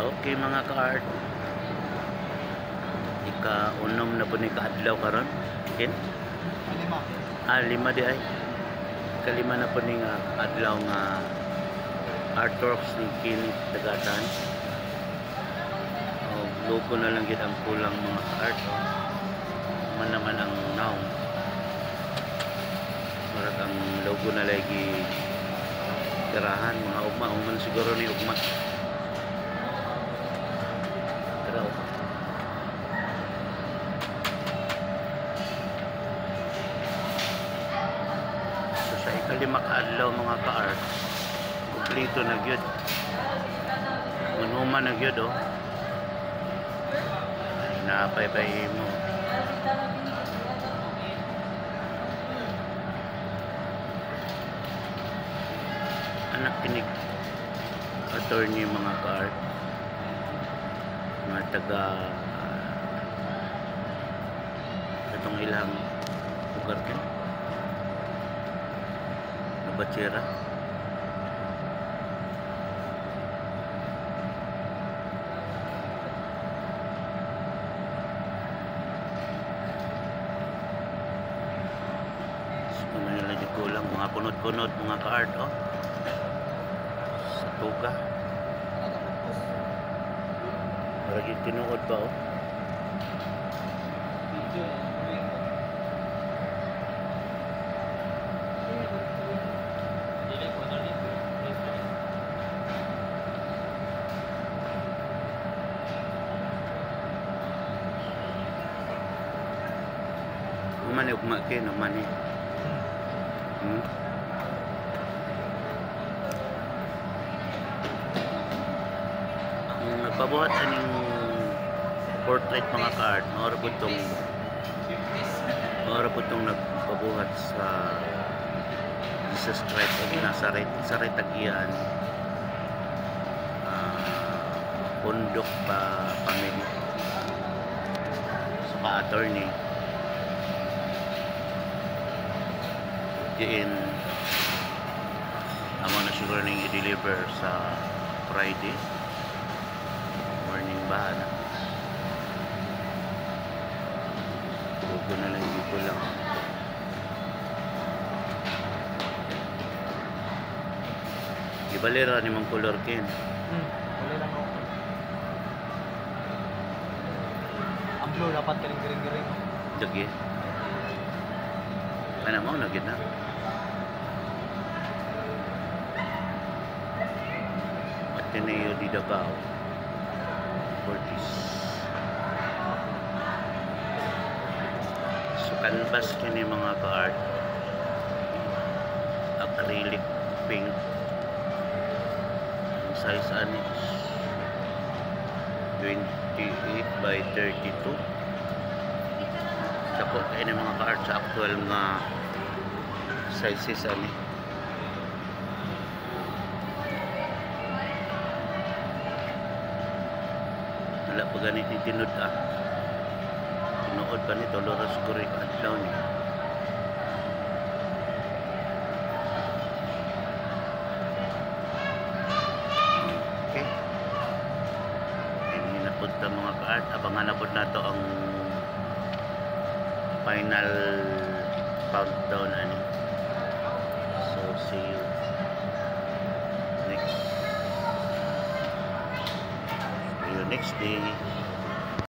Okay mga ka-art, ika-unom na po ni kaadlaw karon. Okay? Lima di ay. Kalima na po ni nga adlaw nga artworks ni Kenneth Dagatan. Logo na lang gid ang kulang mga ka-art. Man naman ang now. Murag ang logo na lagi tirahan mga ugma, man siguro ni ugma. So sa ikalima kaadlaw mga ka-art, kumplito na gyud. Manuman na gyud Ay, napay-pay mo. Anak kinig attorney mga ka-art, mga taga itong ilang lugar din na Batsira. So nila di kulang mga kunot-kunot mga ka-art sa tuga. Lagi tinuod pa Umani ugma kay naman nagpabuhat aning portrait mga ka-art, maura po itong nagpabuhat sa Jesus Christ of Nazareth sa Retagian, Pundok pa family. So ka-attorney diin amo na siguro ning i-deliver sa Friday morning ba na logo na lang dito lang ibalera ni mong color kin balera mo ang blue dapat garing-garing jagi ano mo na gid na Ateneo di Davao Fortis. So canvas kini mga ka-art, acrylic pink, ang size ani 28 by 32. Dako kay ni mga ka-art sa actual nga sizes ani. Wala pa ganit ni tinud tinuod pa nito loras kuri kaadlaw ni okay. Ini na punta mga ka-art, abangan na po nato ang final countdown ani. So see you next day.